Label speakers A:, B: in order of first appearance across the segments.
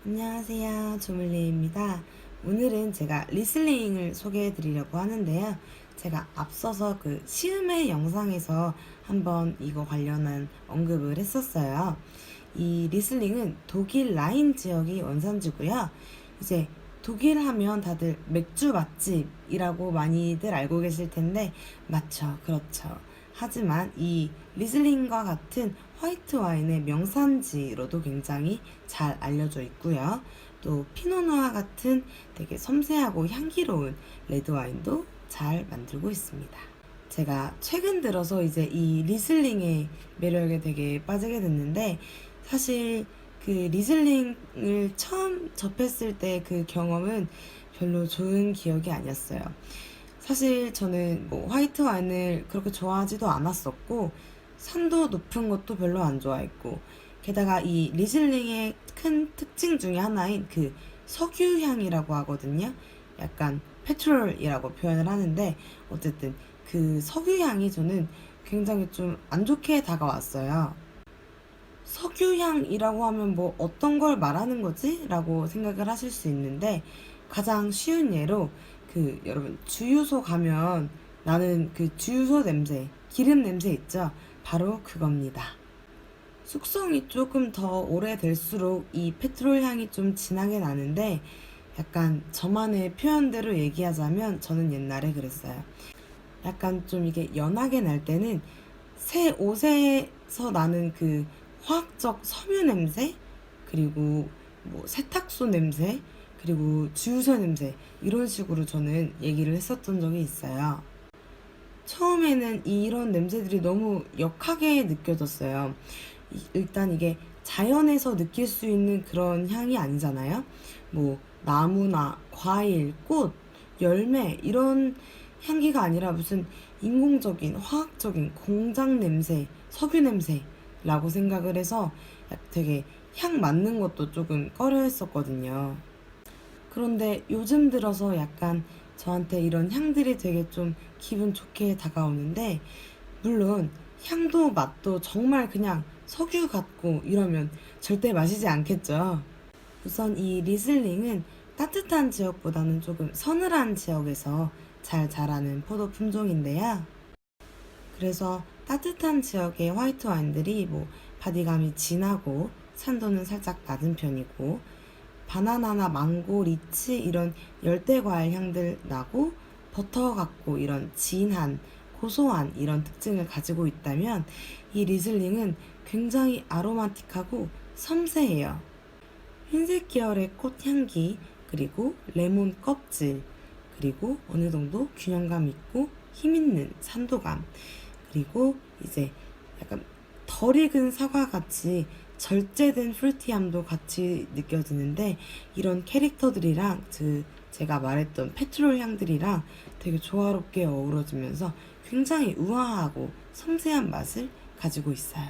A: 안녕하세요. 조물리입니다. 오늘은 제가 리슬링을 소개해 드리려고 하는데요. 제가 앞서서 그 시음의 영상에서 한번 이거 관련한 언급을 했었어요. 이 리슬링은 독일 라인 지역이 원산지고요. 이제 독일 하면 다들 맥주 맛집이라고 많이들 알고 계실 텐데, 맞죠? 그렇죠. 하지만 이 리슬링과 같은 화이트 와인의 명산지로도 굉장히 잘 알려져 있고요. 또 피노누아 같은 되게 섬세하고 향기로운 레드 와인도 잘 만들고 있습니다. 제가 최근 들어서 이제 이 리슬링의 매력에 되게 빠지게 됐는데, 사실 그 리슬링을 처음 접했을 때 그 경험은 별로 좋은 기억이 아니었어요. 사실 저는 뭐 화이트 와인을 그렇게 좋아하지도 않았었고, 산도 높은 것도 별로 안 좋아했고, 게다가 이 리슬링의 큰 특징 중에 하나인 그 석유향이라고 하거든요. 약간 페트롤이라고 표현을 하는데, 어쨌든 그 석유향이 저는 굉장히 좀 안 좋게 다가왔어요. 석유향이라고 하면 뭐 어떤 걸 말하는 거지? 라고 생각을 하실 수 있는데, 가장 쉬운 예로 그 여러분 주유소 가면 나는 그 주유소 냄새, 기름 냄새 있죠? 바로 그겁니다. 숙성이 조금 더 오래될수록 이 페트롤 향이 좀 진하게 나는데, 약간 저만의 표현대로 얘기하자면 저는 옛날에 그랬어요. 약간 좀 이게 연하게 날 때는 새 옷에서 나는 그 화학적 섬유 냄새, 그리고 뭐 세탁소 냄새, 그리고 주유소 냄새, 이런 식으로 저는 얘기를 했었던 적이 있어요. 처음에는 이런 냄새들이 너무 역하게 느껴졌어요. 일단 이게 자연에서 느낄 수 있는 그런 향이 아니잖아요. 뭐 나무나 과일, 꽃, 열매 이런 향기가 아니라 무슨 인공적인 화학적인 공장 냄새, 석유 냄새라고 생각을 해서 되게 향 맡는 것도 조금 꺼려 했었거든요. 그런데 요즘 들어서 약간 저한테 이런 향들이 되게 좀 기분 좋게 다가오는데, 물론 향도 맛도 정말 그냥 석유 같고 이러면 절대 마시지 않겠죠. 우선 이 리슬링은 따뜻한 지역보다는 조금 서늘한 지역에서 잘 자라는 포도 품종인데요. 그래서 따뜻한 지역의 화이트 와인들이 뭐 바디감이 진하고 산도는 살짝 낮은 편이고, 바나나나 망고, 리치 이런 열대 과일 향들 나고, 버터 같고 이런 진한 고소한 이런 특징을 가지고 있다면, 이 리슬링은 굉장히 아로마틱하고 섬세해요. 흰색 계열의 꽃향기, 그리고 레몬 껍질, 그리고 어느 정도 균형감 있고 힘 있는 산도감, 그리고 이제 약간 덜 익은 사과같이 절제된 프루티함도 같이 느껴지는데, 이런 캐릭터들이랑 그 제가 말했던 페트롤 향들이랑 되게 조화롭게 어우러지면서 굉장히 우아하고 섬세한 맛을 가지고 있어요.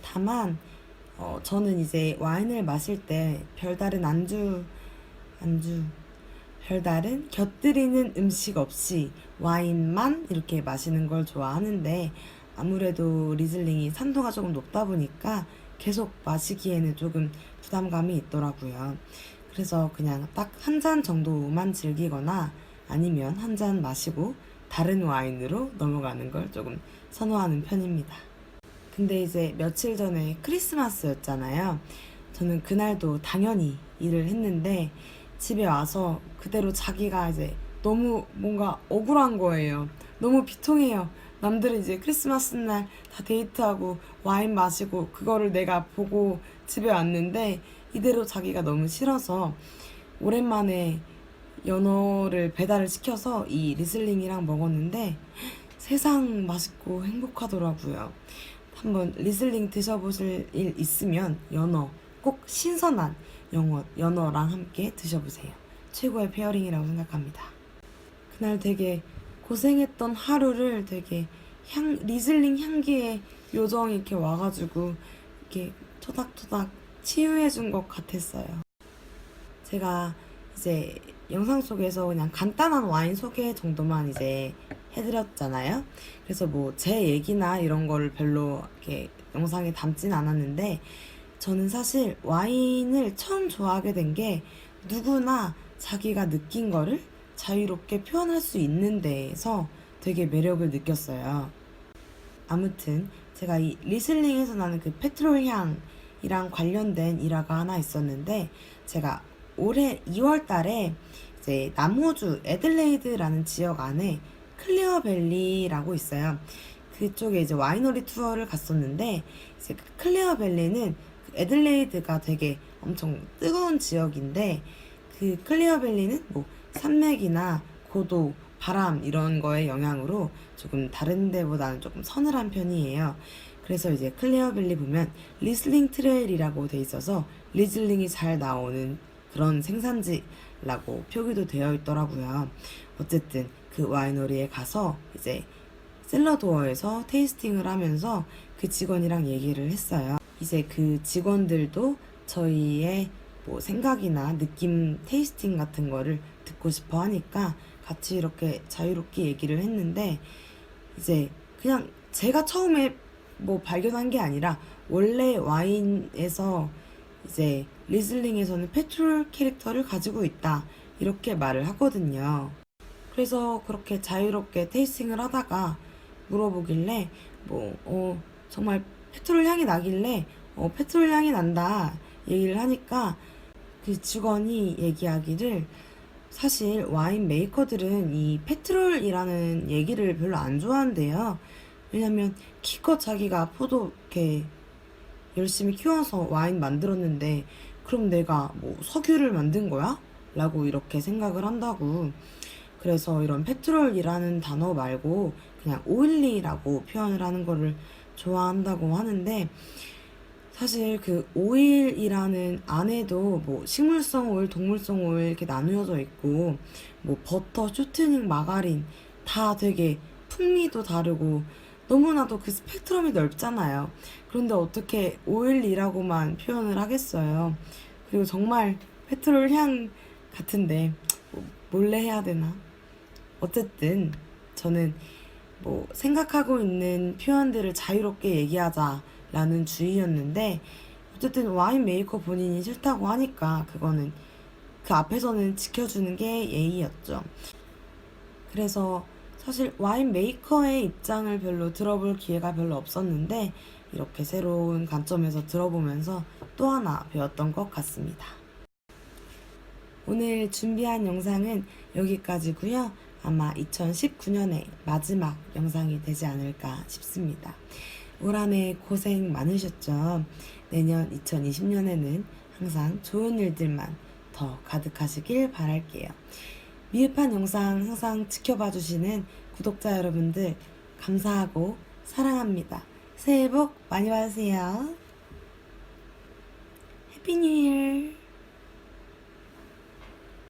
A: 다만 저는 이제 와인을 마실 때 별다른 안주, 별다른 곁들이는 음식 없이 와인만 이렇게 마시는 걸 좋아하는데, 아무래도 리즐링이 산도가 조금 높다 보니까 계속 마시기에는 조금 부담감이 있더라고요. 그래서 그냥 딱 한 잔 정도만 즐기거나, 아니면 한 잔 마시고 다른 와인으로 넘어가는 걸 조금 선호하는 편입니다. 근데 이제 며칠 전에 크리스마스였잖아요. 저는 그날도 당연히 일을 했는데, 집에 와서 그대로 자기가 이제 너무 뭔가 억울한 거예요. 너무 비통해요. 남들은 이제 크리스마스 날 다 데이트하고 와인 마시고 그거를 내가 보고 집에 왔는데, 이대로 자기가 너무 싫어서 오랜만에 연어를 배달을 시켜서 이 리슬링이랑 먹었는데, 세상 맛있고 행복하더라고요. 한번 리슬링 드셔보실 일 있으면 꼭 신선한 연어랑 함께 드셔보세요. 최고의 페어링이라고 생각합니다. 그날 되게 고생했던 하루를 되게 리슬링 향기에 요정이 이렇게 와가지고 이렇게 토닥토닥 치유해준 것 같았어요. 제가 이제 영상 속에서 그냥 간단한 와인 소개 정도만 이제 해드렸잖아요. 그래서 뭐 제 얘기나 이런 거를 별로 이렇게 영상에 담진 않았는데, 저는 사실 와인을 처음 좋아하게 된 게 누구나 자기가 느낀 거를 자유롭게 표현할 수 있는 데에서 되게 매력을 느꼈어요. 아무튼 제가 이 리슬링에서 나는 그 페트롤 향이랑 관련된 일화가 하나 있었는데, 제가 올해 2월 달에 이제 남호주 애들레이드라는 지역 안에 클리어밸리라고 있어요. 그쪽에 이제 와이너리 투어를 갔었는데, 이제 그 클리어밸리는 그 애들레이드가 되게 엄청 뜨거운 지역인데, 그 클리어밸리는 뭐 산맥이나 고도, 바람 이런 거의 영향으로 조금 다른 데보다는 조금 서늘한 편이에요. 그래서 이제 클리어밸리 보면 리슬링 트레일이라고 돼 있어서 리슬링이 잘 나오는 그런 생산지라고 표기도 되어 있더라고요. 어쨌든 그 와이너리에 가서 이제 셀러도어에서 테이스팅을 하면서 그 직원이랑 얘기를 했어요. 이제 그 직원들도 저희의 뭐 생각이나 느낌 테이스팅 같은 거를 듣고 싶어 하니까 같이 이렇게 자유롭게 얘기를 했는데, 이제 그냥 제가 처음에 뭐 발견한 게 아니라 원래 와인에서 이제 리슬링에서는 페트롤 캐릭터를 가지고 있다 이렇게 말을 하거든요. 그래서 그렇게 자유롭게 테이스팅을 하다가 물어보길래 정말 페트롤 향이 나길래 페트롤 향이 난다 얘기를 하니까 그 직원이 얘기하기를, 사실 와인 메이커들은 이 페트롤이라는 얘기를 별로 안 좋아한대요. 왜냐면 기껏 자기가 포도 이렇게 열심히 키워서 와인 만들었는데 그럼 내가 뭐 석유를 만든 거야? 라고 이렇게 생각을 한다고. 그래서 이런 페트롤이라는 단어 말고 그냥 오일리라고 표현을 하는 거를 좋아한다고 하는데, 사실 그 오일이라는 안에도 뭐 식물성 오일, 동물성 오일 이렇게 나누어져 있고, 뭐 버터, 쇼트닝, 마가린 다 되게 풍미도 다르고 너무나도 그 스펙트럼이 넓잖아요. 그런데 어떻게 오일이라고만 표현을 하겠어요. 그리고 정말 페트롤 향 같은데 몰래 해야 되나? 어쨌든 저는 뭐 생각하고 있는 표현들을 자유롭게 얘기하자라는 주의였는데, 어쨌든 와인 메이커 본인이 싫다고 하니까 그거는 그 앞에서는 지켜주는 게 예의였죠. 그래서 사실 와인 메이커의 입장을 별로 들어볼 기회가 별로 없었는데, 이렇게 새로운 관점에서 들어보면서 또 하나 배웠던 것 같습니다. 오늘 준비한 영상은 여기까지고요. 아마 2019년의 마지막 영상이 되지 않을까 싶습니다. 올 한 해 고생 많으셨죠? 내년 2020년에는 항상 좋은 일들만 더 가득하시길 바랄게요. 미흡한 영상 항상 지켜봐 주시는 구독자 여러분들 감사하고 사랑합니다. 새해 복 많이 받으세요. 해피 뉴 이어!